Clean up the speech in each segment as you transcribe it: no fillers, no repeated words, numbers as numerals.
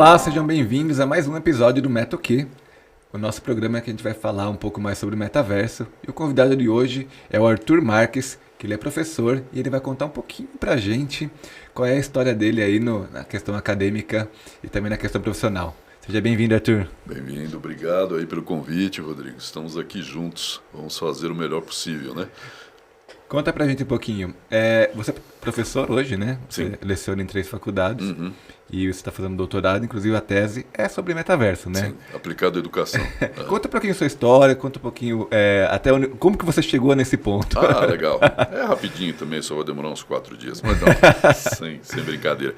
Olá, sejam bem-vindos a mais um episódio do MetaQ, o nosso programa que a gente vai falar um pouco mais sobre o metaverso. E o convidado de hoje é o Arthur Marques, que ele é professor e ele vai contar um pouquinho pra gente qual é a história dele aí na questão acadêmica e também na questão profissional. Seja bem-vindo, Arthur. Bem-vindo, obrigado aí pelo convite, Rodrigo. Estamos aqui juntos, vamos fazer o melhor possível, né? Conta pra gente um pouquinho. Você é professor hoje, né? Sim. Você leciona em 3 faculdades e você está fazendo doutorado, inclusive a tese é sobre metaverso, né? Sim, aplicado à educação. Conta um pouquinho a sua história, conta um pouquinho como que você chegou nesse ponto. Ah, legal. É rapidinho também, só vai demorar uns 4 dias, mas não, sem brincadeira.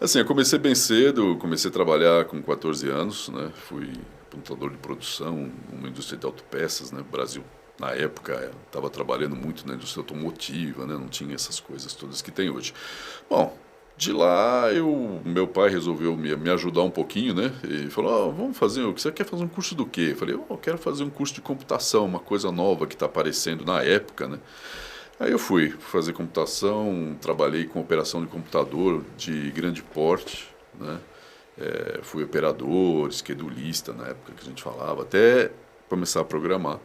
Assim, eu comecei bem cedo, comecei a trabalhar com 14 anos, né? Fui montador de produção numa indústria de autopeças, né? O Brasil, na época, estava trabalhando muito na indústria automotiva, né? Não tinha essas coisas todas que tem hoje. Bom, de lá, meu pai resolveu me ajudar um pouquinho, né? E falou, vamos fazer, você quer fazer um curso do quê? Eu falei, eu quero fazer um curso de computação, uma coisa nova que está aparecendo na época, né? Aí eu fui fazer computação, trabalhei com operação de computador de grande porte, né? Fui operador, schedulista na época que a gente falava, até começar a programar.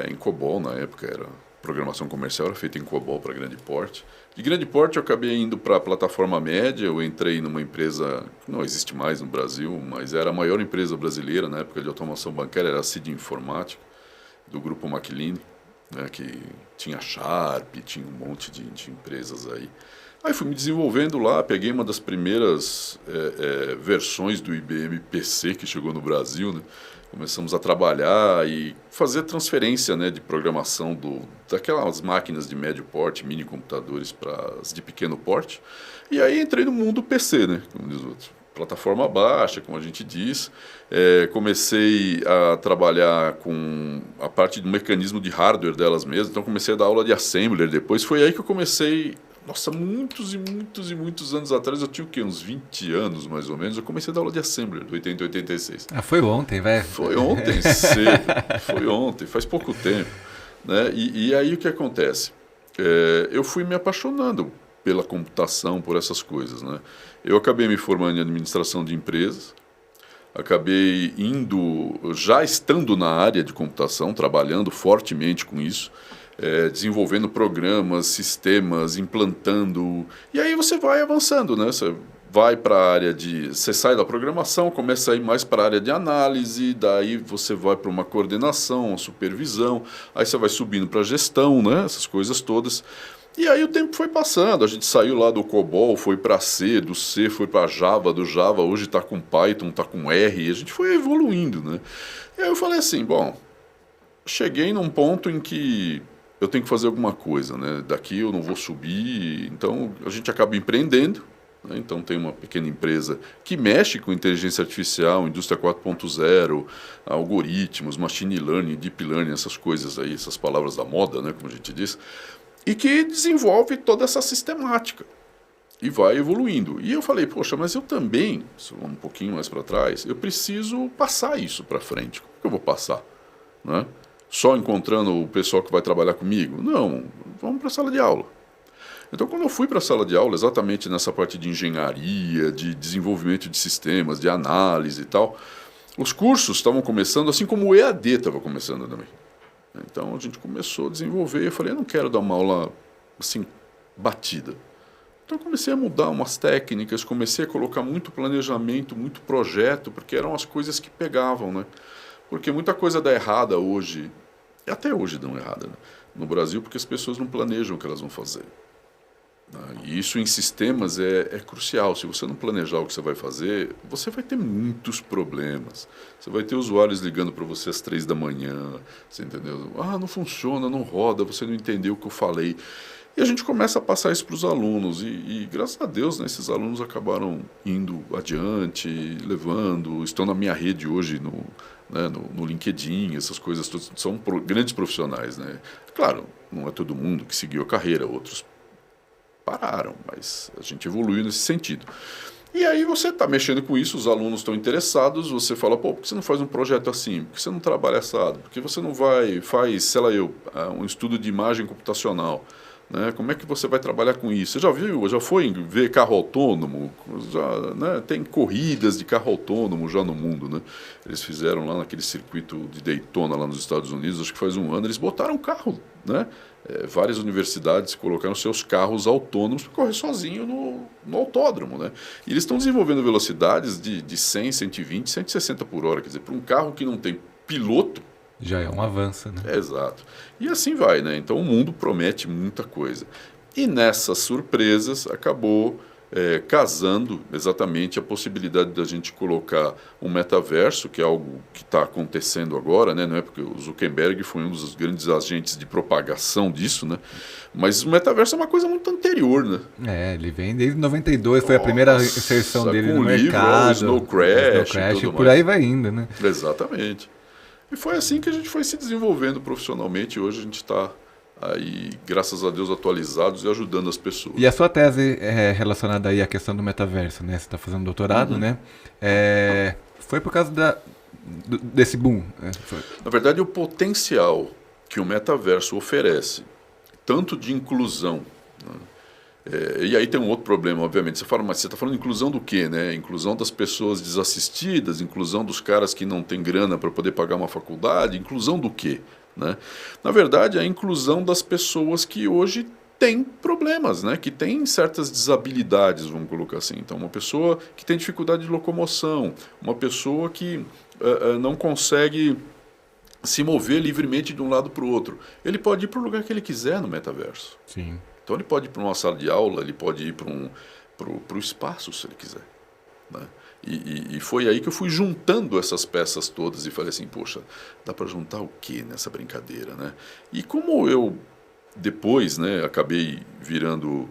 Em COBOL na época, programação comercial era feita em COBOL para grande porte. De grande porte eu acabei indo para a plataforma média, eu entrei numa empresa que não existe mais no Brasil, mas era a maior empresa brasileira na época de automação bancária, era a CID Informática, do grupo Maclin, né, que tinha Sharp, tinha um monte de empresas aí. Aí fui me desenvolvendo lá, peguei uma das primeiras versões do IBM PC que chegou no Brasil, né? Começamos a trabalhar e fazer transferência, né, de programação daquelas máquinas de médio porte, mini computadores para as de pequeno porte. E aí entrei no mundo PC, né, como diz o outro. Plataforma baixa, como a gente diz. Comecei a trabalhar com a parte do mecanismo de hardware delas mesmas. Então comecei a dar aula de assembler depois. Foi aí que eu comecei... Nossa, muitos anos atrás, eu tinha o quê? Uns 20 anos, mais ou menos, eu comecei a dar aula de Assembler, do 80 e 86. Ah, foi ontem, velho. Foi ontem, cedo. Foi ontem, faz pouco tempo. Né? E aí o que acontece? Eu fui me apaixonando pela computação, por essas coisas. Né? Eu acabei me formando em administração de empresas, acabei já estando na área de computação, trabalhando fortemente com isso, desenvolvendo programas, sistemas, implantando. E aí você vai avançando, né? Você vai para a área você sai da programação, começa a ir mais para a área de análise, daí você vai para uma coordenação, uma supervisão, aí você vai subindo para a gestão, né? Essas coisas todas. E aí o tempo foi passando, a gente saiu lá do COBOL, foi para C, do C foi para Java, do Java hoje está com Python, está com R, e a gente foi evoluindo, né? E aí eu falei assim, bom, cheguei num ponto em que eu tenho que fazer alguma coisa, né? Daqui eu não vou subir, então a gente acaba empreendendo, né? Então tem uma pequena empresa que mexe com inteligência artificial, indústria 4.0, algoritmos, machine learning, deep learning, essas coisas aí, essas palavras da moda, né? Como a gente diz, e que desenvolve toda essa sistemática e vai evoluindo. E eu falei, poxa, mas eu também, um pouquinho mais para trás, eu preciso passar isso para frente. Como que eu vou passar, né? Só encontrando o pessoal que vai trabalhar comigo? Não, vamos para a sala de aula. Então, quando eu fui para a sala de aula, exatamente nessa parte de engenharia, de desenvolvimento de sistemas, de análise e tal, os cursos estavam começando, assim como o EAD estava começando também. Então, a gente começou a desenvolver e eu falei, eu não quero dar uma aula assim, batida. Então, eu comecei a mudar umas técnicas, comecei a colocar muito planejamento, muito projeto, porque eram as coisas que pegavam, né? Porque muita coisa dá errada hoje, e até hoje dão errada, né? No Brasil, porque as pessoas não planejam o que elas vão fazer. E isso em sistemas é crucial. Se você não planejar o que você vai fazer, você vai ter muitos problemas. Você vai ter usuários ligando para você às 3 da manhã, você entendeu? Ah, não funciona, não roda, você não entendeu o que eu falei. E a gente começa a passar isso para os alunos e graças a Deus, né, esses alunos acabaram indo adiante, levando, estão na minha rede hoje no LinkedIn, essas coisas todas, são grandes profissionais, né? Claro, não é todo mundo que seguiu a carreira, outros pararam, mas a gente evoluiu nesse sentido. E aí você está mexendo com isso, os alunos estão interessados, você fala, pô, por que você não faz um projeto assim? Por que você não trabalha assado? Por que você não faz, sei lá um estudo de imagem computacional? Né? Como é que você vai trabalhar com isso? Você já viu, já foi ver carro autônomo? Já, né? Tem corridas de carro autônomo já no mundo. Né? Eles fizeram lá naquele circuito de Daytona, lá nos Estados Unidos, acho que faz um ano, eles botaram um carro. Né? Várias universidades colocaram seus carros autônomos para correr sozinho no autódromo. Né? E eles estão desenvolvendo velocidades de 100, 120, 160 por hora. Quer dizer, para um carro que não tem piloto, Já é um avanço, né? exato. E assim vai, né? Então o mundo promete muita coisa. E nessas surpresas acabou casando exatamente a possibilidade da gente colocar um metaverso, que é algo que está acontecendo agora, né? Não é porque o Zuckerberg foi um dos grandes agentes de propagação disso, né? Mas o metaverso é uma coisa muito anterior, né? Ele vem desde 92, foi a primeira inserção dele no mercado. Snow Crash, e tudo por mais. aí vai indo, né? Exatamente. E foi assim que a gente foi se desenvolvendo profissionalmente. Hoje a gente está aí, graças a Deus, atualizados e ajudando as pessoas. E a sua tese é relacionada aí à questão do metaverso, né? Você está fazendo doutorado, né? Foi por causa desse boom. Né? Na verdade, o potencial que o metaverso oferece, tanto de inclusão, né? E aí tem um outro problema, obviamente. Você fala, mas você está falando de inclusão do quê, né? Inclusão das pessoas desassistidas, inclusão dos caras que não têm grana para poder pagar uma faculdade, inclusão do quê? Né? Na verdade, a inclusão das pessoas que hoje têm problemas, né? Que têm certas desabilidades, vamos colocar assim. Então, uma pessoa que tem dificuldade de locomoção, uma pessoa que não consegue se mover livremente de um lado para o outro. Ele pode ir para o lugar que ele quiser no metaverso. Sim. Então ele pode ir para uma sala de aula, ele pode ir para o espaço se ele quiser. Né? E foi aí que eu fui juntando essas peças todas e falei assim, poxa, dá para juntar o que nessa brincadeira? Né? E como eu depois, né, acabei virando,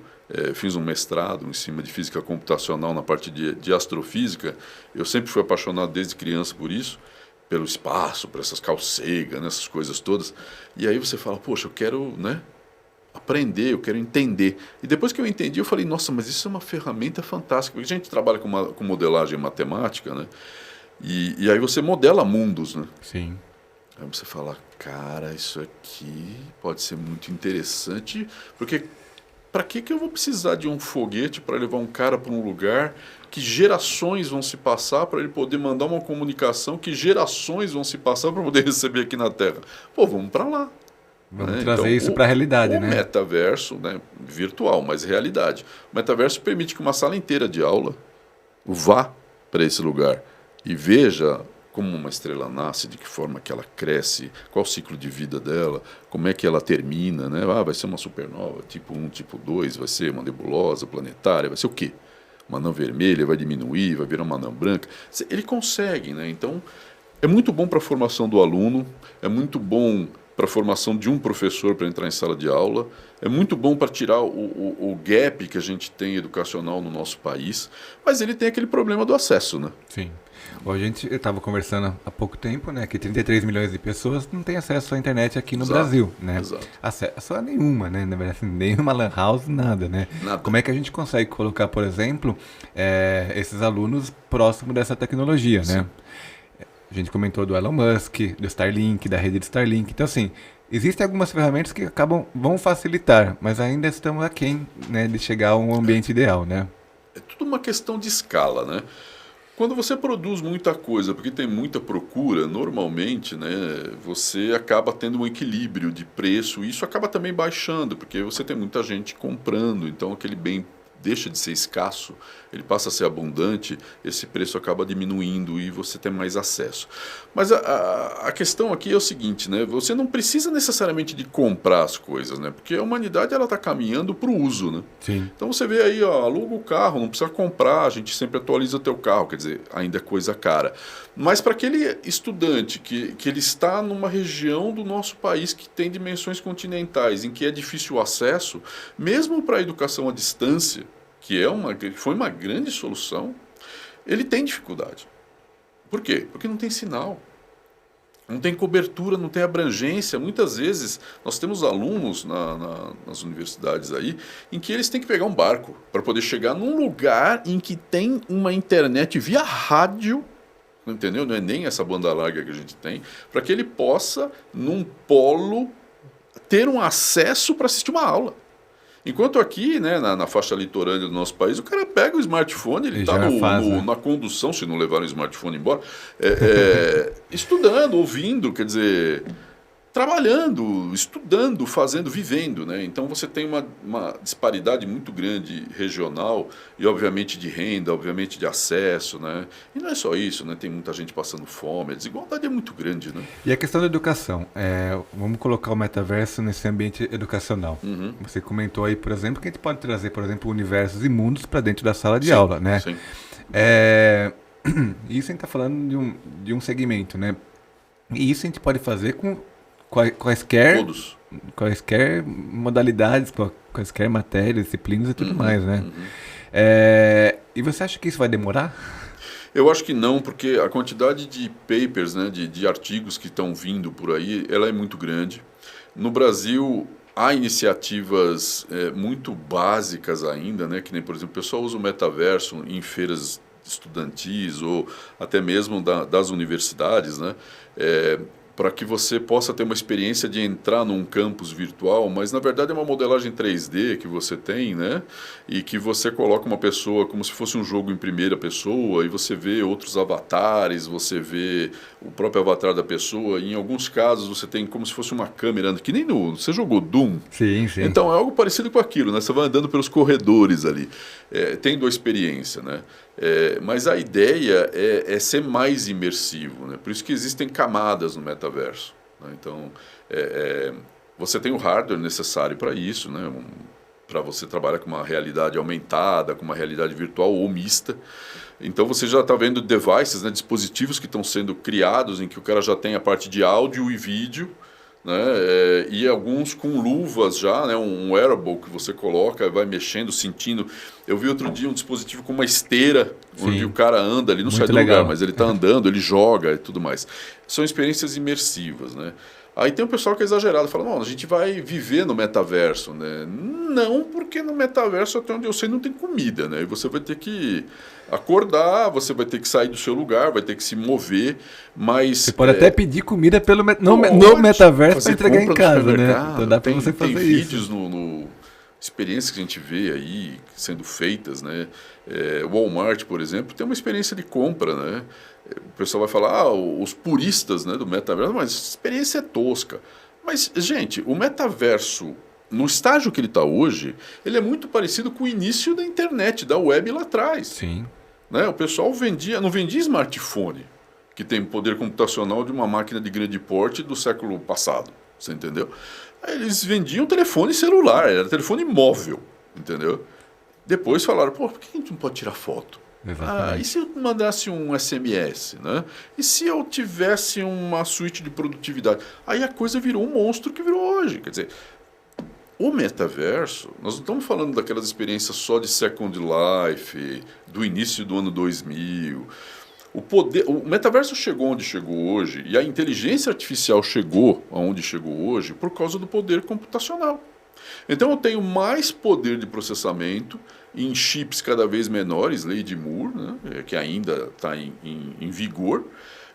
fiz um mestrado em cima de física computacional na parte de astrofísica, eu sempre fui apaixonado desde criança por isso, pelo espaço, por essas calceigas, né, essas coisas todas. E aí você fala, poxa, eu quero, né, aprender, eu quero entender. E depois que eu entendi, eu falei, nossa, mas isso é uma ferramenta fantástica. Porque a gente trabalha com modelagem matemática, né? E aí você modela mundos, né? Sim. Aí você fala, cara, isso aqui pode ser muito interessante, porque para que eu vou precisar de um foguete para levar um cara para um lugar que gerações vão se passar para ele poder mandar uma comunicação que gerações vão se passar para poder receber aqui na Terra? Pô, vamos para lá. Vamos trazer isso para a realidade, né? O metaverso, né, virtual, mas realidade. O metaverso permite que uma sala inteira de aula vá para esse lugar e veja como uma estrela nasce, de que forma que ela cresce, qual o ciclo de vida dela, como é que ela termina, né? Vai ser uma supernova, tipo 1, tipo 2, vai ser uma nebulosa planetária, vai ser o quê? Uma anã vermelha, vai diminuir, vai virar uma anã branca. Ele consegue, né? Então, é muito bom para a formação do aluno, é muito bom para a formação de um professor para entrar em sala de aula, é muito bom para tirar o gap que a gente tem educacional no nosso país, mas ele tem aquele problema do acesso, né? Sim. A gente estava conversando há pouco tempo, né, que 33 milhões de pessoas não têm acesso à internet aqui no Brasil, né? Exato. Acesso a nenhuma, né? Na verdade, nenhuma lan house, nada, né? Nada. Como é que a gente consegue colocar, por exemplo, esses alunos próximos dessa tecnologia, Sim. né? A gente comentou do Elon Musk, do Starlink, da rede de Starlink. Então, assim, existem algumas ferramentas que vão facilitar, mas ainda estamos aquém, né, de chegar a um ambiente ideal, né? É tudo uma questão de escala, né? Quando você produz muita coisa, porque tem muita procura, normalmente, né, você acaba tendo um equilíbrio de preço e isso acaba também baixando, porque você tem muita gente comprando, então aquele bem deixa de ser escasso, ele passa a ser abundante, esse preço acaba diminuindo e você tem mais acesso. Mas a questão aqui é o seguinte, né? Você não precisa necessariamente de comprar as coisas, né? Porque a humanidade ela está caminhando para o uso, né? Sim. Então você vê aí, ó, aluga o carro, não precisa comprar, a gente sempre atualiza teu carro, quer dizer, ainda é coisa cara. Mas para aquele estudante que ele está numa região do nosso país que tem dimensões continentais, em que é difícil o acesso, mesmo para a educação à distância, que foi uma grande solução, ele tem dificuldade. Por quê? Porque não tem sinal, não tem cobertura, não tem abrangência. Muitas vezes nós temos alunos nas universidades aí em que eles têm que pegar um barco para poder chegar num lugar em que tem uma internet via rádio, entendeu? Não é nem essa banda larga que a gente tem, para que ele possa, num polo, ter um acesso para assistir uma aula. Enquanto aqui, né, na faixa litorânea do nosso país, o cara pega o smartphone, ele está na condução, se não levar o smartphone embora, estudando, ouvindo, quer dizer, trabalhando, estudando, fazendo, vivendo, né? Então você tem uma disparidade muito grande regional e obviamente de renda, obviamente de acesso, né? E não é só isso, né? Tem muita gente passando fome, a desigualdade é muito grande, né? E a questão da educação, vamos colocar o metaverso nesse ambiente educacional. Uhum. Você comentou aí, por exemplo, que a gente pode trazer, por exemplo, universos e mundos para dentro da sala de aula, né? Sim. Isso a gente está falando de um segmento, né? E isso a gente pode fazer com quaisquer modalidades, quaisquer matérias, disciplinas e tudo mais, né? E você acha que isso vai demorar? Eu acho que não, porque a quantidade de papers, né, de artigos que estão vindo por aí, ela é muito grande. No Brasil, há iniciativas muito básicas ainda, né, que nem, por exemplo, o pessoal usa o metaverso em feiras estudantis ou até mesmo das universidades, né? Para que você possa ter uma experiência de entrar num campus virtual, mas na verdade é uma modelagem 3D que você tem, né? E que você coloca uma pessoa como se fosse um jogo em primeira pessoa e você vê outros avatares, você vê o próprio avatar da pessoa. E em alguns casos você tem como se fosse uma câmera, que nem você jogou Doom. Sim, sim. Então é algo parecido com aquilo, né? Você vai andando pelos corredores ali, tendo a experiência, né? Mas a ideia é ser mais imersivo, né? Por isso que existem camadas no metaverso, né? Então, você tem o hardware necessário para isso, né? Para você trabalhar com uma realidade aumentada, com uma realidade virtual ou mista. Então você já está vendo devices, né? Dispositivos que estão sendo criados em que o cara já tem a parte de áudio e vídeo, né? E alguns com luvas já, né? Um wearable que você coloca, vai mexendo, sentindo. Eu vi outro dia um dispositivo com uma esteira, onde o cara anda, ele não sai do lugar, mas ele está andando, ele joga e tudo mais. São experiências imersivas, né? Aí tem um pessoal que é exagerado, fala, não, a gente vai viver no metaverso, né? Não, porque no metaverso, até onde eu sei, não tem comida, né? E você vai ter que acordar, você vai ter que sair do seu lugar, vai ter que se mover, mas... Você pode até pedir comida no metaverso para entregar em casa, né? Então dá para você fazer isso. Tem vídeos experiências que a gente vê aí sendo feitas, né? O Walmart, por exemplo, tem uma experiência de compra, né? O pessoal vai falar, os puristas, né, do metaverso, mas a experiência é tosca. Mas, gente, o metaverso, no estágio que ele está hoje, ele é muito parecido com o início da internet, da web lá atrás. Sim. Né? O pessoal não vendia smartphone, que tem poder computacional de uma máquina de grande porte do século passado, você entendeu? Eles vendiam telefone celular, era telefone móvel, entendeu? Depois falaram, por que a gente não pode tirar foto? E se eu mandasse um SMS, né? E se eu tivesse uma suíte de produtividade? Aí a coisa virou um monstro que virou hoje. Quer dizer, o metaverso, nós não estamos falando daquelas experiências só de Second Life, do início do ano 2000. O metaverso chegou onde chegou hoje e a inteligência artificial chegou aonde chegou hoje por causa do poder computacional. Então eu tenho mais poder de processamento em chips cada vez menores, lei de Moore, né, que ainda está em vigor,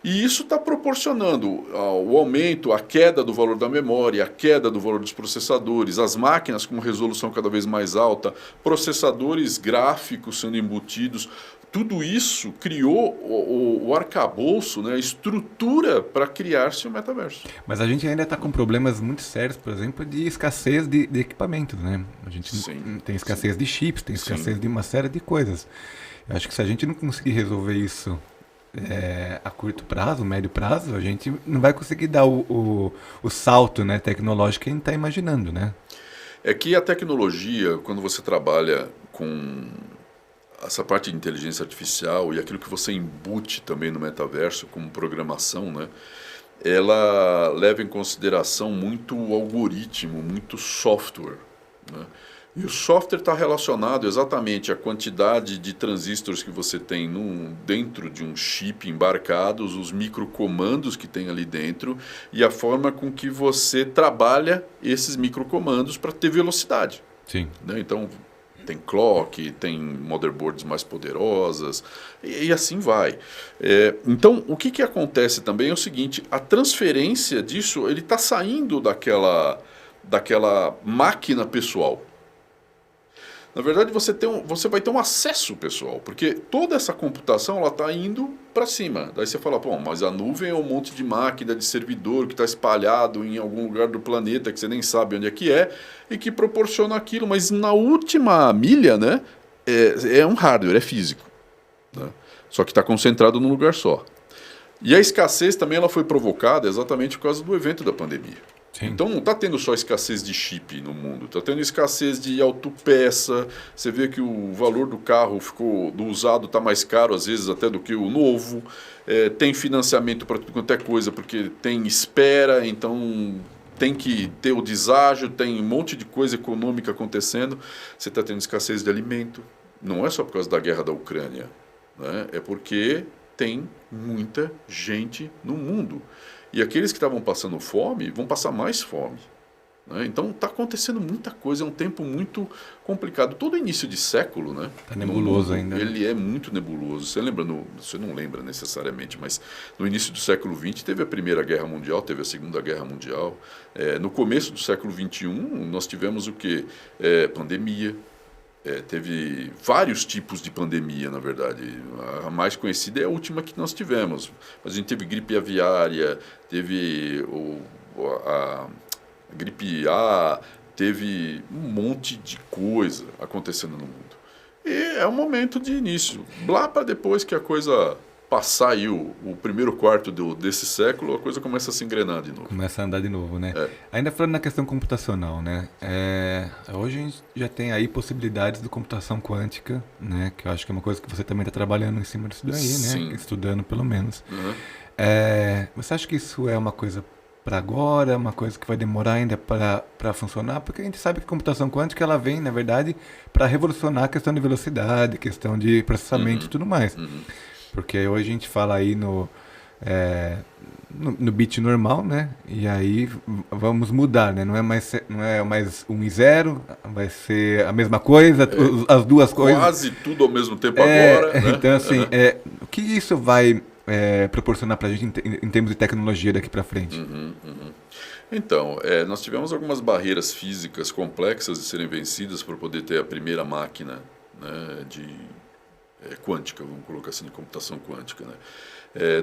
e isso está proporcionando o aumento, a queda do valor da memória, a queda do valor dos processadores, as máquinas com resolução cada vez mais alta, processadores gráficos sendo embutidos. Tudo isso criou o arcabouço, né, a estrutura para criar-se o metaverso. Mas a gente ainda está com problemas muito sérios, por exemplo, de escassez de equipamentos, né? A gente tem escassez de chips, tem escassez de uma série de coisas. Eu acho que se a gente não conseguir resolver isso a curto prazo, médio prazo, a gente não vai conseguir dar o salto, né, tecnológico que a gente está imaginando, né? É que a tecnologia, quando você trabalha com essa parte de inteligência artificial e aquilo que você embute também no metaverso como programação, né, ela leva em consideração muito algoritmo, muito software, né? E o software está relacionado exatamente à quantidade de transistores que você tem dentro de um chip embarcados, os microcomandos que tem ali dentro e a forma com que você trabalha esses microcomandos para ter velocidade. Sim. Né? Então, tem clock, tem motherboards mais poderosas e assim vai. Então, o que acontece também é o seguinte, a transferência disso, ele está saindo daquela máquina pessoal. Na verdade, você vai ter um acesso pessoal, porque toda essa computação está indo para cima. Daí você fala, pô, mas a nuvem é um monte de máquina, de servidor que está espalhado em algum lugar do planeta que você nem sabe onde é e que proporciona aquilo. Mas na última milha, né, é um hardware, é físico, né? Só que está concentrado num lugar só. E a escassez também ela foi provocada exatamente por causa do evento da pandemia. Sim. Então não está tendo só escassez de chip no mundo, está tendo escassez de autopeça. Você vê que o valor do carro do usado está mais caro às vezes até do que o novo. Tem financiamento para tudo quanto é coisa, porque tem espera, então tem que ter o deságio, tem um monte de coisa econômica acontecendo. Você está tendo escassez de alimento. Não é só por causa da guerra da Ucrânia, né? É porque tem muita gente no mundo. E aqueles que estavam passando fome vão passar mais fome, né? Então está acontecendo muita coisa, é um tempo muito complicado. Todo início de século, né? Está nebuloso ainda. Ele é muito nebuloso. Você não lembra necessariamente, mas no início do século XX teve a Primeira Guerra Mundial, teve a Segunda Guerra Mundial. No começo do século XXI nós tivemos o quê? Pandemia. Teve vários tipos de pandemia, na verdade. A mais conhecida é a última que nós tivemos. Mas a gente teve gripe aviária, teve a gripe A, teve um monte de coisa acontecendo no mundo. E é um momento de início. Lá para depois que a coisa passar aí o primeiro quarto desse século, a coisa começa a se engrenar de novo. Começa a andar de novo, né? Ainda falando na questão computacional, né? Hoje a gente já tem aí possibilidades de computação quântica, né? Que eu acho que é uma coisa que você também está trabalhando em cima disso daí, Sim. né? Estudando pelo menos. Uhum. Você acha que isso é uma coisa para agora, uma coisa que vai demorar ainda para funcionar? Porque a gente sabe que a computação quântica ela vem, na verdade, para revolucionar a questão de velocidade, questão de processamento e tudo mais. Porque hoje a gente fala aí no bit normal, né? E aí vamos mudar, né? Não é mais 1 e 0, vai ser a mesma coisa, as duas coisas. Quase tudo ao mesmo tempo agora, né? Então, assim, o que isso vai proporcionar para a gente em termos de tecnologia daqui para frente? Então, nós tivemos algumas barreiras físicas complexas de serem vencidas para poder ter a primeira máquina, né, quântica, vamos colocar assim, de computação quântica, né?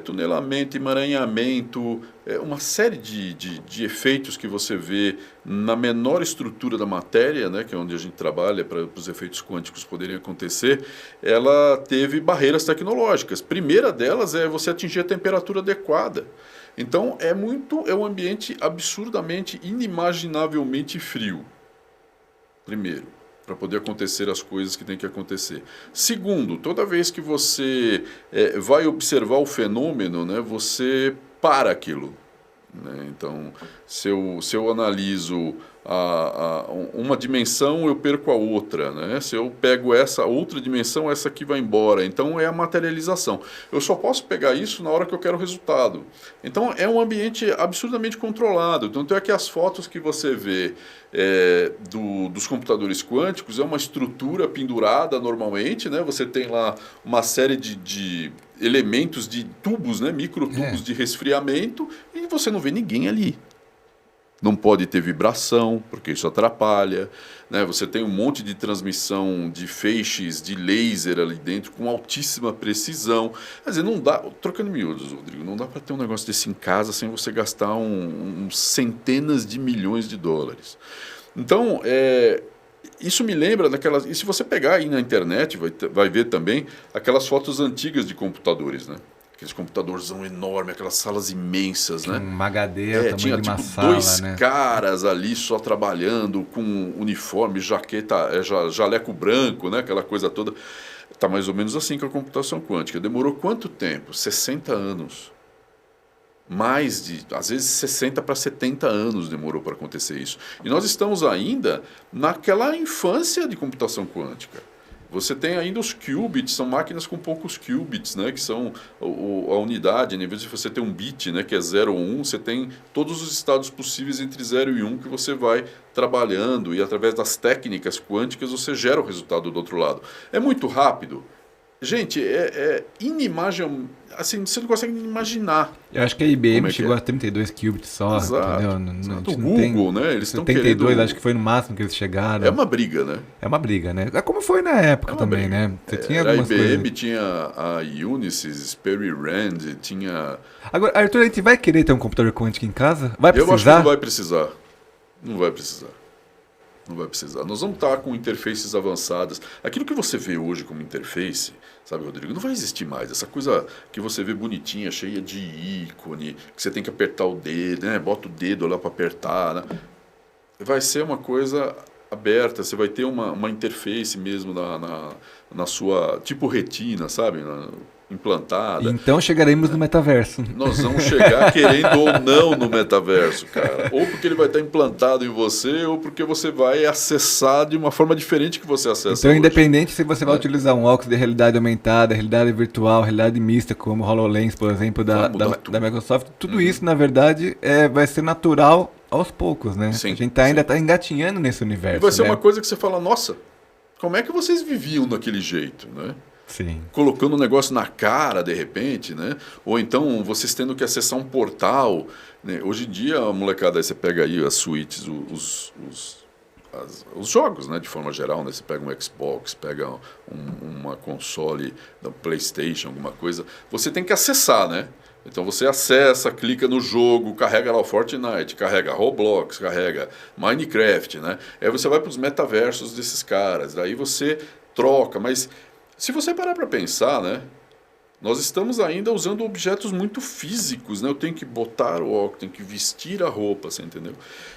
Tunelamento, emaranhamento, uma série de efeitos que você vê na menor estrutura da matéria, né, que é onde a gente trabalha para os efeitos quânticos poderem acontecer. Ela teve barreiras tecnológicas. Primeira delas é você atingir a temperatura adequada. Então é um ambiente absurdamente, inimaginavelmente frio. Primeiro, para poder acontecer as coisas que tem que acontecer. Segundo, toda vez que você vai observar o fenômeno, né, você para aquilo, né? Então, se eu analiso uma dimensão, eu perco a outra, né? Se eu pego essa outra dimensão, essa aqui vai embora. Então, é a materialização. Eu só posso pegar isso na hora que eu quero o resultado. Então, é um ambiente absurdamente controlado. Tanto é que as fotos que você vê dos computadores quânticos é uma estrutura pendurada normalmente, né? Você tem lá uma série de elementos de tubos, né? Microtubos de resfriamento, e você não vê ninguém ali. Não pode ter vibração, porque isso atrapalha, né? Você tem um monte de transmissão de feixes de laser ali dentro com altíssima precisão. Quer dizer, não dá, trocando miúdos, Rodrigo, não dá para ter um negócio desse em casa sem você gastar centenas de milhões de dólares. Então, isso me lembra daquelas... E se você pegar aí na internet, vai ver também aquelas fotos antigas de computadores, né? Aqueles computadorzão enorme, aquelas salas imensas, né? Um HD, tinha de uma tipo sala, dois né? caras ali só trabalhando com uniforme, jaqueta, jaleco branco, né? Aquela coisa toda. Tá mais ou menos assim com a computação quântica. Demorou quanto tempo? 60 anos. Às vezes 60 para 70 anos demorou para acontecer isso. E nós estamos ainda naquela infância de computação quântica. Você tem ainda os qubits, são máquinas com poucos qubits, né, que são a unidade. Em vez de você ter um bit, né, que é 0 ou 1, você tem todos os estados possíveis entre 0 e 1 que você vai trabalhando, e através das técnicas quânticas você gera o resultado do outro lado. É muito rápido? Gente, é inimaginável. Assim, você não consegue nem imaginar. Eu acho que a IBM chegou a 32 qubits só, Exato. entendeu? Exato. O Google, né? Eles estão 72, querendo... acho que foi no máximo que eles chegaram. É uma briga, né? É uma briga, né? É como foi na época também, briga. né? Você tinha Era a algumas IBM, coisas. tinha a Unisys, Sperry Rand, tinha... Agora, Arthur, a gente vai querer ter um computador quântico em casa? Vai Eu acho que precisar? não vai precisar. Não vai precisar. Não vai precisar. Nós vamos estar com interfaces avançadas. Aquilo que você vê hoje como interface, sabe, Rodrigo, não vai existir mais. Essa coisa que você vê bonitinha, cheia de ícone, que você tem que apertar o dedo, né? Bota o dedo lá para apertar, né? Vai ser uma coisa aberta. Você vai ter uma interface mesmo na sua... Tipo retina, sabe? Implantada. Então chegaremos no metaverso. Nós vamos chegar querendo ou não no metaverso, cara. Ou porque ele vai estar implantado em você, ou porque você vai acessar de uma forma diferente que você acessa Então, hoje. independente se você vai utilizar um óculos de realidade aumentada, realidade virtual, realidade mista, como o HoloLens, por exemplo, da Microsoft, tudo isso, na verdade, vai ser natural aos poucos, né? Sim, a gente ainda está engatinhando nesse universo. E vai ser né? uma coisa que você fala, nossa, como é que vocês viviam daquele jeito, né? Sim. Colocando um negócio na cara, de repente, né? Ou então vocês tendo que acessar um portal, né? Hoje em dia, a molecada, aí você pega aí as suítes, os jogos, né? De forma geral, né? Você pega um Xbox, pega uma console da PlayStation, alguma coisa, você tem que acessar, né? Então você acessa, clica no jogo, carrega lá o Fortnite, carrega Roblox, carrega Minecraft, né? Aí você vai para os metaversos desses caras, daí você troca, mas... Se você parar para pensar, né, nós estamos ainda usando objetos muito físicos, né? Eu tenho que botar o óculos, tenho que vestir a roupa, você entendeu?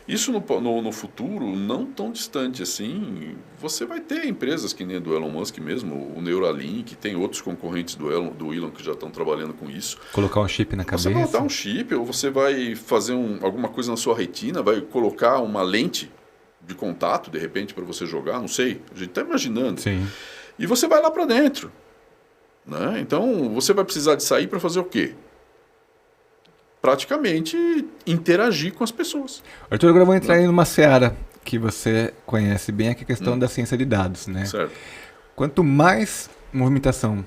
Isso no futuro, não tão distante assim, você vai ter empresas que nem a do Elon Musk mesmo, o Neuralink, tem outros concorrentes do Elon que já estão trabalhando com isso. Colocar um chip na cabeça. Você vai botar um chip, ou você vai fazer alguma coisa na sua retina, vai colocar uma lente de contato, de repente, para você jogar, não sei, a gente está imaginando. Sim. E você vai lá para dentro, né? Então, você vai precisar de sair para fazer o quê? Praticamente interagir com as pessoas. Arthur, agora eu vou entrar em uma seara que você conhece bem, que é a questão da ciência de dados, né? Certo. Quanto mais movimentação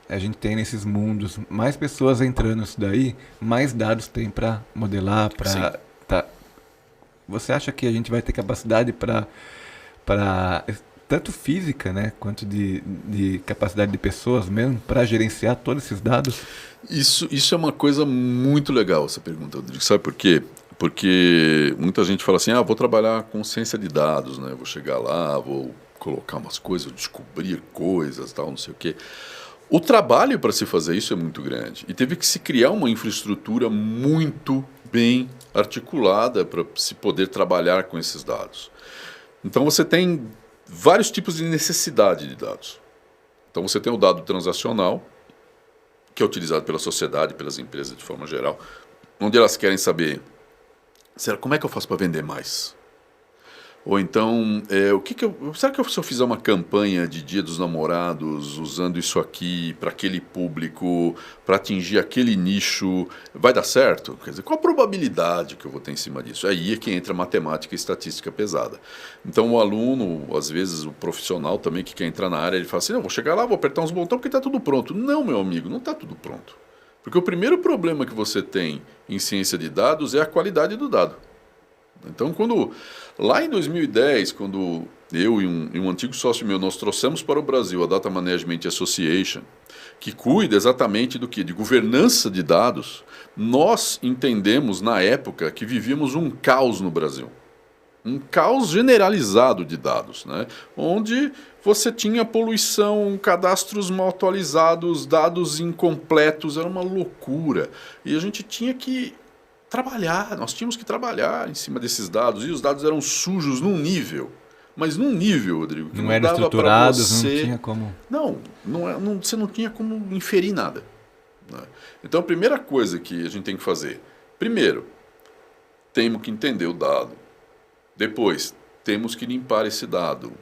a gente tem nesses mundos, mais pessoas entrando nisso daí, mais dados tem para modelar, para... Você acha que a gente vai ter capacidade para tanto física, né, quanto de capacidade de pessoas mesmo, para gerenciar todos esses dados? Isso é uma coisa muito legal, essa pergunta, Rodrigo. Sabe por quê? Porque muita gente fala assim, vou trabalhar com ciência de dados, né? Vou chegar lá, vou colocar umas coisas, descobrir coisas, tal, não sei o quê. O trabalho para se fazer isso é muito grande. E teve que se criar uma infraestrutura muito bem articulada para se poder trabalhar com esses dados. Então você tem vários tipos de necessidade de dados. Então você tem o dado transacional, que é utilizado pela sociedade, pelas empresas de forma geral, onde elas querem saber, como é que eu faço para vender mais? Ou então, será que se eu fizer uma campanha de Dia dos Namorados, usando isso aqui para aquele público, para atingir aquele nicho, vai dar certo? Quer dizer, qual a probabilidade que eu vou ter em cima disso? Aí é que entra matemática e estatística pesada. Então o aluno, às vezes o profissional também que quer entrar na área, ele fala assim, não, vou chegar lá, vou apertar uns botões porque está tudo pronto. Não, meu amigo, não está tudo pronto. Porque o primeiro problema que você tem em ciência de dados é a qualidade do dado. Então, lá em 2010, quando eu e um antigo sócio meu, nós trouxemos para o Brasil a Data Management Association, que cuida exatamente do quê? De governança de dados, nós entendemos na época que vivíamos um caos no Brasil. Um caos generalizado de dados, né? Onde você tinha poluição, cadastros mal atualizados, dados incompletos, era uma loucura. E a gente tinha que nós tínhamos que trabalhar em cima desses dados, e os dados eram sujos num nível, mas num nível, Rodrigo, que não eram estruturados, não tinha como... Você não tinha como inferir nada, né? Então a primeira coisa que a gente tem que fazer, primeiro, temos que entender o dado, depois, temos que limpar esse dado,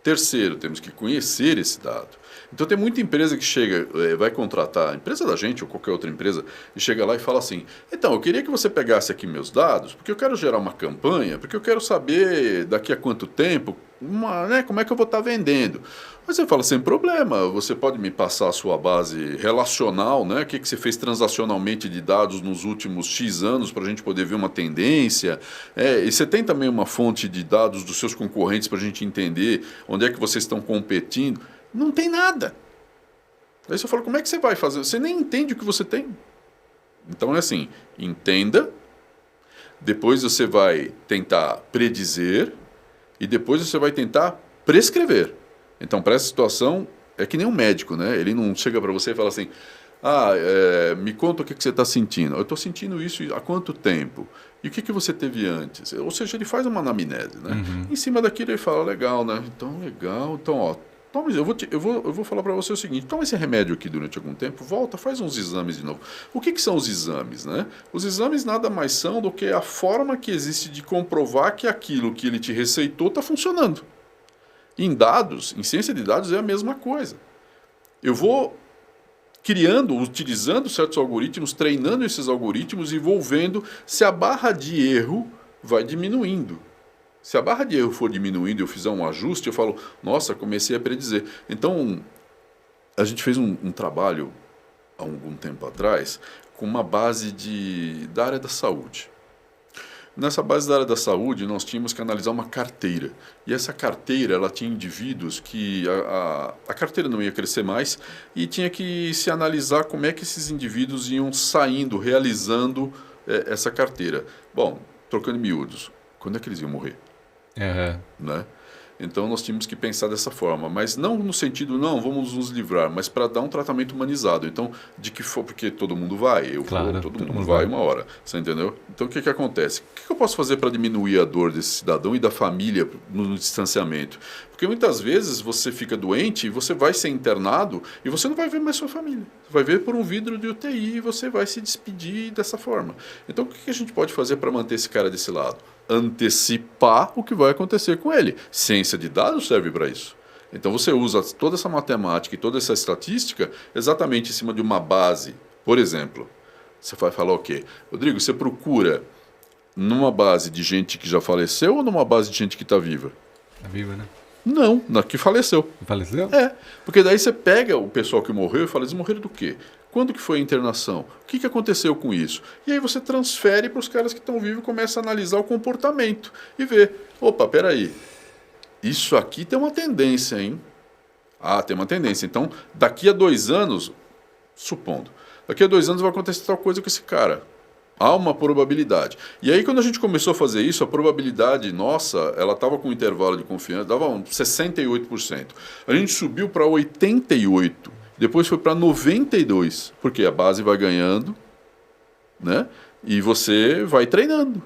terceiro, temos que conhecer esse dado. Então tem muita empresa que chega, vai contratar, a empresa da gente ou qualquer outra empresa, e chega lá e fala assim, então, eu queria que você pegasse aqui meus dados, porque eu quero gerar uma campanha, porque eu quero saber daqui a quanto tempo, né, como é que eu vou estar vendendo? Mas você fala, sem problema, você pode me passar a sua base relacional, né? O que você fez transacionalmente de dados nos últimos X anos para a gente poder ver uma tendência. E você tem também uma fonte de dados dos seus concorrentes para a gente entender onde é que vocês estão competindo. Não tem nada. Aí você fala, como é que você vai fazer? Você nem entende o que você tem. Então é assim, entenda, depois você vai tentar predizer e depois você vai tentar prescrever. Então, para essa situação, é que nem um médico, né? Ele não chega para você e fala assim, me conta o que você está sentindo. Eu estou sentindo isso há quanto tempo? E o que você teve antes? Ou seja, ele faz uma anamnese, né? Uhum. Em cima daquilo ele fala, legal, né? Então, legal. Então, ó, toma, eu vou falar para você o seguinte, toma esse remédio aqui durante algum tempo, volta, faz uns exames de novo. O que são os exames, né? Os exames nada mais são do que a forma que existe de comprovar que aquilo que ele te receitou está funcionando. Em dados, em ciência de dados é a mesma coisa. Eu vou criando, utilizando certos algoritmos, treinando esses algoritmos e vou vendo se a barra de erro vai diminuindo. Se a barra de erro for diminuindo e eu fizer um ajuste, eu falo, nossa, comecei a predizer. Então, a gente fez um trabalho há algum tempo atrás com uma base da área da saúde. Nessa base da área da saúde, nós tínhamos que analisar uma carteira. E essa carteira, ela tinha indivíduos que a carteira não ia crescer mais e tinha que se analisar como é que esses indivíduos iam saindo, realizando essa carteira. Bom, trocando em miúdos, quando é que eles iam morrer? Né? Então nós tínhamos que pensar dessa forma, mas não no sentido, não, vamos nos livrar, mas para dar um tratamento humanizado. Então, de que for, porque todo mundo vai, todo mundo vai uma hora, você entendeu? Então o que acontece? O que eu posso fazer para diminuir a dor desse cidadão e da família no distanciamento? Porque muitas vezes você fica doente e você vai ser internado e você não vai ver mais sua família. Você vai ver por um vidro de UTI e você vai se despedir dessa forma. Então o que a gente pode fazer para manter esse cara desse lado? Antecipar o que vai acontecer com ele. Ciência de dados serve para isso. Então você usa toda essa matemática e toda essa estatística exatamente em cima de uma base. Por exemplo, você vai falar o quê? Rodrigo, você procura numa base de gente que já faleceu ou numa base de gente que está viva? Está viva, né? Não, na que faleceu. Faleceu? Porque daí você pega o pessoal que morreu e fala, eles morreram do quê? Quando que foi a internação? O que aconteceu com isso? E aí você transfere para os caras que estão vivos e começa a analisar o comportamento e ver, opa, peraí, isso aqui tem uma tendência, hein? Tem uma tendência. Então, daqui a 2 anos, supondo, daqui a 2 anos vai acontecer tal coisa com esse cara. Há uma probabilidade. E aí, quando a gente começou a fazer isso, a probabilidade nossa, ela estava com um intervalo de confiança, dava 68%. A gente subiu para 88%. Depois foi para 92%, porque a base vai ganhando, né? E você vai treinando.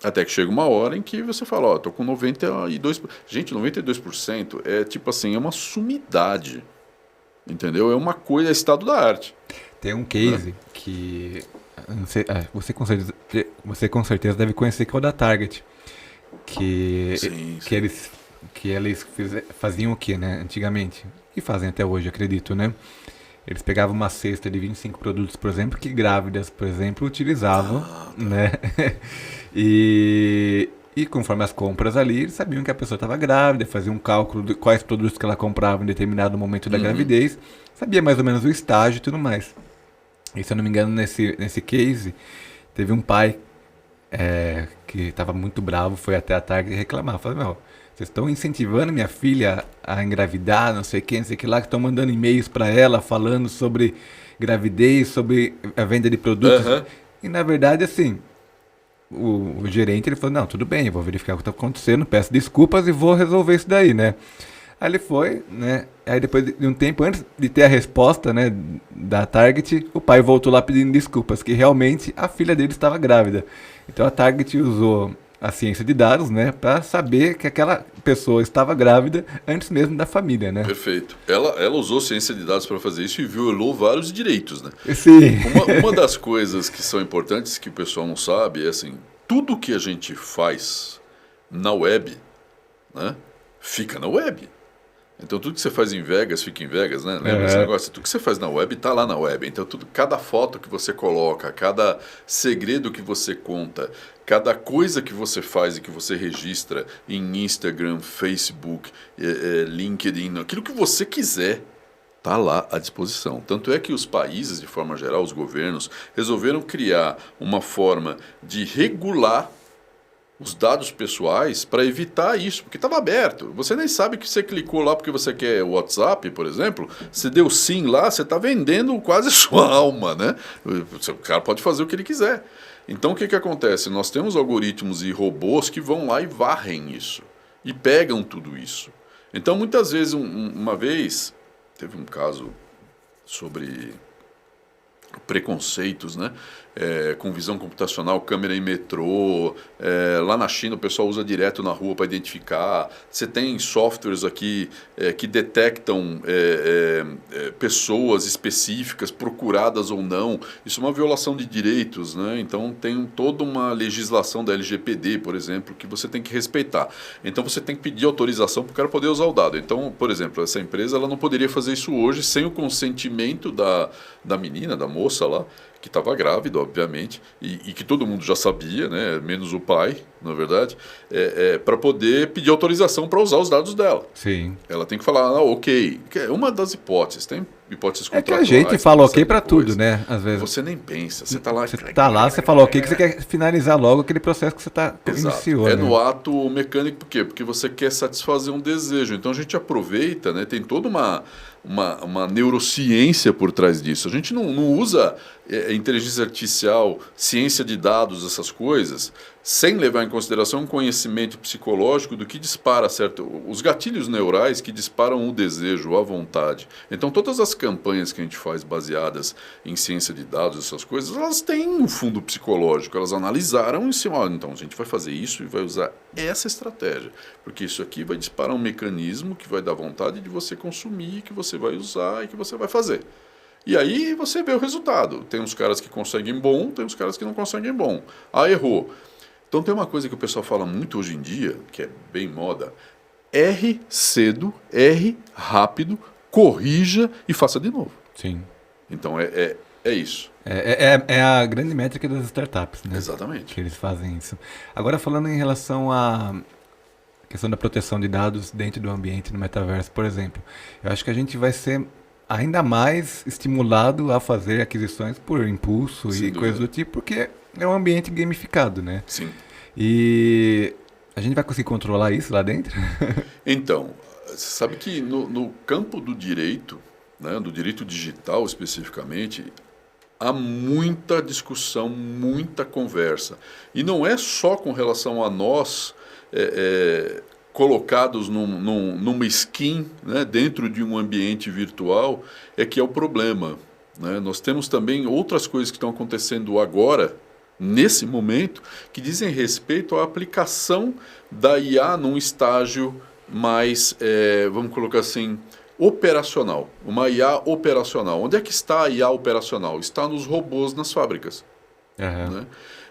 Até que chega uma hora em que você fala, tô com 92%. Gente, 92% é tipo assim, é uma sumidade. Entendeu? É uma coisa, é estado da arte. Tem um case que não sei, você com certeza deve conhecer, que é o da Target. Sim. Que eles faziam o que, né, antigamente? E fazem até hoje, acredito, né? Eles pegavam uma cesta de 25 produtos, por exemplo, que grávidas, por exemplo, utilizavam, né? E conforme as compras ali, eles sabiam que a pessoa estava grávida, faziam um cálculo de quais produtos que ela comprava em determinado momento da gravidez, sabia mais ou menos o estágio e tudo mais. E se eu não me engano, nesse case, teve um pai que estava muito bravo, foi até a Target reclamar, falou, meu, vocês estão incentivando minha filha a engravidar, não sei quem, não sei que lá, que estão mandando e-mails para ela falando sobre gravidez, sobre a venda de produtos. E na verdade, assim, o gerente, ele falou, não, tudo bem, eu vou verificar o que está acontecendo, peço desculpas e vou resolver isso daí, né? Aí ele foi, né? Aí depois de um tempo, antes de ter a resposta, né, da Target, o pai voltou lá pedindo desculpas, que realmente a filha dele estava grávida. Então a Target usou a ciência de dados, né, para saber que aquela pessoa estava grávida antes mesmo da família, né? Perfeito. Ela usou ciência de dados para fazer isso e violou vários direitos, né? Sim. Uma das coisas que são importantes que o pessoal não sabe é assim, tudo que a gente faz na web, né, fica na web. Então, tudo que você faz em Vegas, fica em Vegas, né? Lembra esse negócio? Tudo que você faz na web, está lá na web. Então, cada foto que você coloca, cada segredo que você conta, cada coisa que você faz e que você registra em Instagram, Facebook, LinkedIn, aquilo que você quiser, está lá à disposição. Tanto é que os países, de forma geral, os governos, resolveram criar uma forma de regular os dados pessoais para evitar isso, porque estava aberto. Você nem sabe que você clicou lá porque você quer o WhatsApp, por exemplo. Você deu sim lá, você está vendendo quase sua alma, né? O cara pode fazer o que ele quiser. Então o que acontece? Nós temos algoritmos e robôs que vão lá e varrem isso e pegam tudo isso. Então muitas vezes, uma vez, teve um caso sobre preconceitos, né? Com visão computacional, câmera em metrô. Lá na China o pessoal usa direto na rua para identificar. Você tem softwares aqui que detectam pessoas específicas, procuradas ou não. Isso é uma violação de direitos, né? Então tem toda uma legislação da LGPD, por exemplo, que você tem que respeitar. Então você tem que pedir autorização para o cara poder usar o dado. Então, por exemplo, essa empresa ela não poderia fazer isso hoje sem o consentimento da menina, da moça lá, que estava grávida, obviamente, e que todo mundo já sabia, né, menos o pai, na verdade, para poder pedir autorização para usar os dados dela. Sim. Ela tem que falar, ok. É uma das hipóteses, tem hipóteses contratuais. É que a gente fala ok para tudo, né? Às vezes. Você nem pensa, você está lá... Você está lá, você fala ok, que você quer finalizar logo aquele processo que você iniciou. É né? no ato mecânico, por quê? Porque você quer satisfazer um desejo. Então a gente aproveita, né, tem toda uma neurociência por trás disso. A gente não usa inteligência artificial, ciência de dados, essas coisas, sem levar em consideração um conhecimento psicológico do que dispara, certo? Os gatilhos neurais que disparam o desejo, a vontade. Então todas as campanhas que a gente faz baseadas em ciência de dados, essas coisas, elas têm um fundo psicológico. Elas analisaram em cima, então a gente vai fazer isso e vai usar essa estratégia, porque isso aqui vai disparar um mecanismo que vai dar vontade de você consumir, que você vai usar e que você vai fazer. E aí você vê o resultado. Tem uns caras que conseguem bom, tem uns caras que não conseguem bom. Ah, errou. Então tem uma coisa que o pessoal fala muito hoje em dia, que é bem moda: erre cedo, erre rápido, corrija e faça de novo. Sim. Então é isso. É a grande métrica das startups, né? Exatamente. Que eles fazem isso. Agora, falando em relação à questão da proteção de dados dentro do ambiente no metaverso, por exemplo, eu acho que a gente vai ser ainda mais estimulado a fazer aquisições por impulso Sem e dúvida. coisas do tipo, porque é um ambiente gamificado, né? Sim. E a gente vai conseguir controlar isso lá dentro? Então, você sabe que no campo do direito, né, do direito digital especificamente, há muita discussão, muita conversa. E não é só com relação a nós colocados numa skin, né, dentro de um ambiente virtual, que é o problema. Né? Nós temos também outras coisas que estão acontecendo agora, nesse momento, que dizem respeito à aplicação da IA num estágio mais, vamos colocar assim, operacional. Uma IA operacional. Onde é que está a IA operacional? Está nos robôs nas fábricas. Uhum. Né?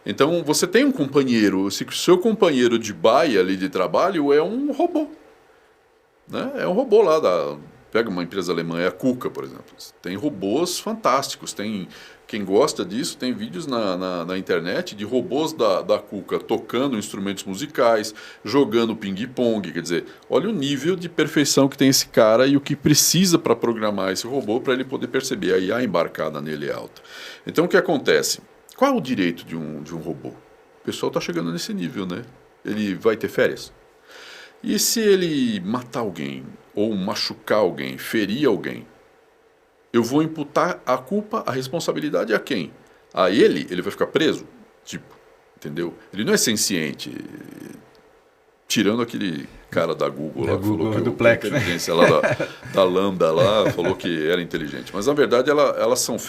Então, você tem um companheiro, se o seu companheiro de baia ali de trabalho é um robô. Né? É um robô lá pega uma empresa alemã, é a KUKA, por exemplo. Tem robôs fantásticos. Quem gosta disso, tem vídeos na internet de robôs da KUKA tocando instrumentos musicais, jogando ping-pong. Quer dizer, olha o nível de perfeição que tem esse cara e o que precisa para programar esse robô para ele poder perceber. A IA embarcada nele é alta. Então, o que acontece? Qual é o direito de um robô? O pessoal está chegando nesse nível, né? Ele vai ter férias? E se ele matar alguém, ou machucar alguém, ferir alguém, eu vou imputar a culpa, a responsabilidade a quem? A ele vai ficar preso? Tipo, entendeu? Ele não é senciente. Tirando aquele cara da Google lá, que falou que Duplex, a inteligência lá da Lambda lá, falou que era inteligente. Mas, na verdade,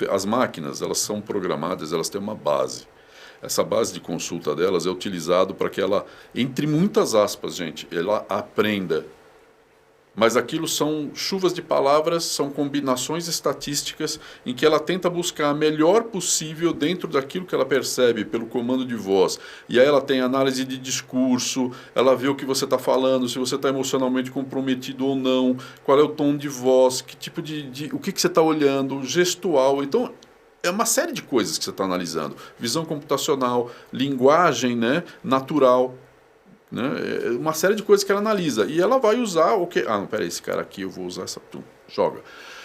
as máquinas, elas são programadas, elas têm uma base. Essa base de consulta delas é utilizado para que ela, entre muitas aspas, gente, ela aprenda Mas aquilo são chuvas de palavras, são combinações estatísticas em que ela tenta buscar a melhor possível dentro daquilo que ela percebe pelo comando de voz. E aí ela tem análise de discurso, ela vê o que você está falando, se você está emocionalmente comprometido ou não, qual é o tom de voz, que tipo o que você está olhando, gestual. Então, é uma série de coisas que você está analisando. Visão computacional, linguagem, né, natural. Né? Uma série de coisas que ela analisa. E ela vai usar o que... Ah, não, peraí, esse cara aqui eu vou usar essa... Joga.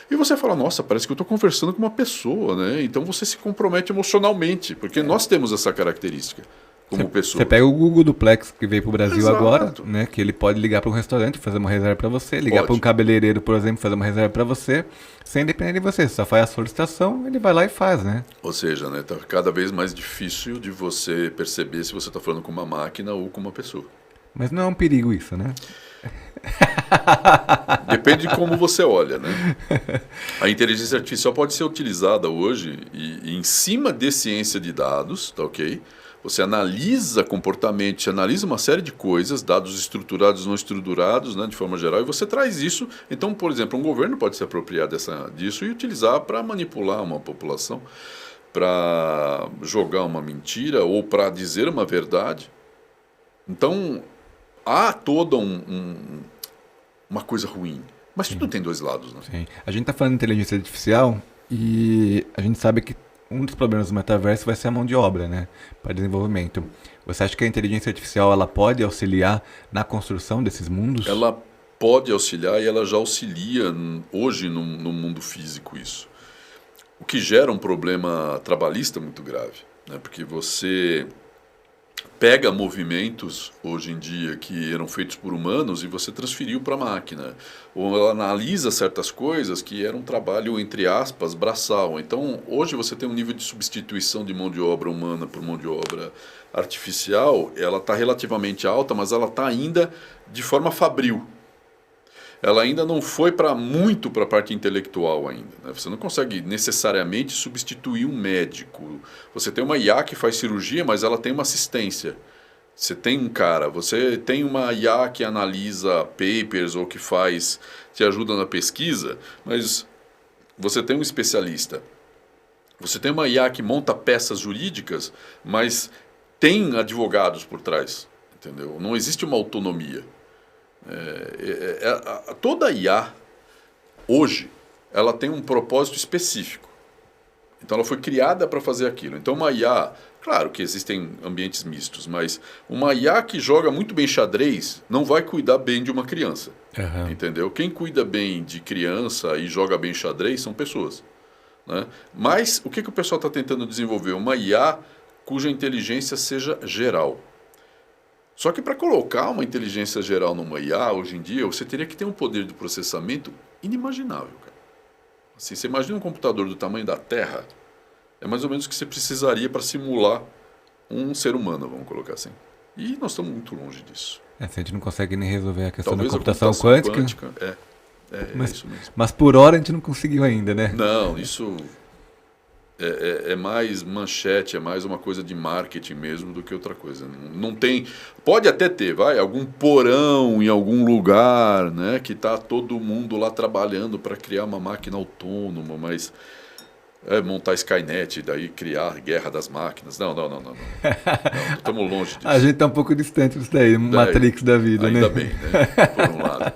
E você fala, nossa, parece que eu estou conversando com uma pessoa, né? Então você se compromete emocionalmente, porque nós temos essa característica como pessoa. Você pega o Google Duplex, que veio para o Brasil Exato. Agora, né? Que ele pode ligar para um restaurante, fazer uma reserva para você, ligar para um cabeleireiro, por exemplo, fazer uma reserva para você, sem depender de você. Você só faz a solicitação, ele vai lá e faz, né? Ou seja, né, tá cada vez mais difícil de você perceber se você está falando com uma máquina ou com uma pessoa. Mas não é um perigo isso, né? Depende de como você olha, né? A inteligência artificial pode ser utilizada hoje e em cima de ciência de dados, tá ok? Você analisa comportamento, você analisa uma série de coisas, dados estruturados, não estruturados, né, de forma geral, e você traz isso. Então, por exemplo, um governo pode se apropriar disso e utilizar para manipular uma população, para jogar uma mentira ou para dizer uma verdade. Então, há toda uma coisa ruim. Mas tudo tem dois lados, né? Sim. A gente está falando de inteligência artificial e a gente sabe que um dos problemas do metaverso vai ser a mão de obra, né, para desenvolvimento. Você acha que a inteligência artificial ela pode auxiliar na construção desses mundos? Ela pode auxiliar e ela já auxilia hoje no mundo físico isso. O que gera um problema trabalhista muito grave, né? Porque você pega movimentos hoje em dia que eram feitos por humanos e você transferiu para a máquina. Ou ela analisa certas coisas que era um trabalho, entre aspas, braçal. Então, hoje você tem um nível de substituição de mão de obra humana por mão de obra artificial, ela está relativamente alta, mas ela está ainda de forma fabril. Ela ainda não foi muito para a parte intelectual ainda, né? Você não consegue necessariamente substituir um médico. Você tem uma IA que faz cirurgia, mas ela tem uma assistência. Você tem um cara, você tem uma IA que analisa papers ou que te ajuda na pesquisa, mas você tem um especialista. Você tem uma IA que monta peças jurídicas, mas tem advogados por trás, entendeu? Não existe uma autonomia. Toda IA, hoje, ela tem um propósito específico. Então, ela foi criada para fazer aquilo. Então, uma IA, claro que existem ambientes mistos, mas uma IA que joga muito bem xadrez não vai cuidar bem de uma criança. Uhum. Entendeu? Quem cuida bem de criança e joga bem xadrez são pessoas, né? Mas o que o pessoal está tentando desenvolver? Uma IA cuja inteligência seja geral. Só que para colocar uma inteligência geral numa IA, hoje em dia, você teria que ter um poder de processamento inimaginável, cara. Assim, você imagina um computador do tamanho da Terra, é mais ou menos o que você precisaria para simular um ser humano, vamos colocar assim. E nós estamos muito longe disso. Se a gente não consegue nem resolver a questão Talvez da computação a computação quântica. É isso mesmo. Mas por hora a gente não conseguiu ainda, né? Não, isso é mais manchete, é mais uma coisa de marketing mesmo do que outra coisa. Não tem, pode até ter, algum porão em algum lugar, né, que está todo mundo lá trabalhando para criar uma máquina autônoma, mas montar Skynet, daí criar guerra das máquinas. Não. Estamos longe disso. A gente está um pouco distante disso daí, Matrix da vida, ainda né? Ainda bem, né? Por um lado.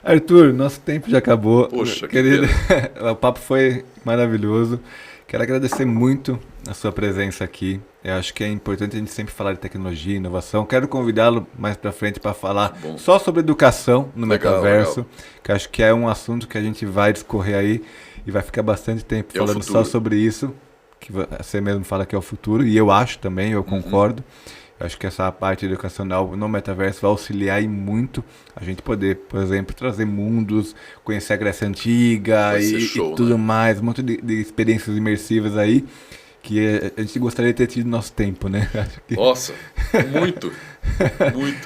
Arthur, nosso tempo já acabou. Poxa, querido, o papo foi maravilhoso. Quero agradecer muito a sua presença aqui. Eu acho que é importante a gente sempre falar de tecnologia, inovação. Quero convidá-lo mais para frente para falar só sobre educação no metaverso, que acho que é um assunto que a gente vai discorrer aí e vai ficar bastante tempo falando só sobre isso, que você mesmo fala que é o futuro, e eu acho também, eu concordo. Eu acho que essa parte educacional no metaverso vai auxiliar muito a gente poder, por exemplo, trazer mundos, conhecer a Grécia Antiga e tudo mais, um monte de experiências imersivas aí, que a gente gostaria de ter tido no nosso tempo, né? Acho que... Nossa, muito,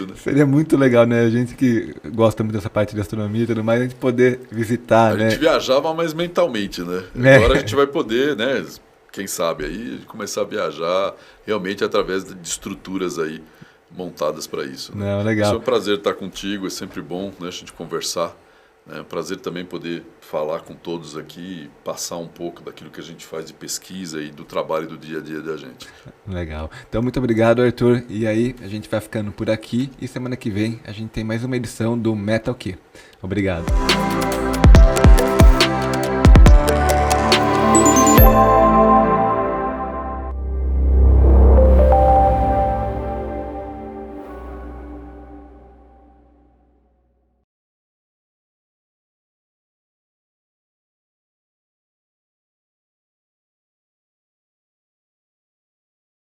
né? Seria muito legal, né? A gente que gosta muito dessa parte de astronomia e tudo mais, a gente poder visitar, né? A gente viajava mais mentalmente, né? Agora a gente vai poder, né? Quem sabe aí começar a viajar realmente através de estruturas aí montadas para isso. Né? Não, legal. É um prazer estar contigo, é sempre bom, né, a gente conversar. É um prazer também poder falar com todos aqui e passar um pouco daquilo que a gente faz de pesquisa e do trabalho do dia a dia da gente. Legal. Então, muito obrigado, Arthur. E aí, a gente vai ficando por aqui e semana que vem a gente tem mais uma edição do Metal Key. Obrigado.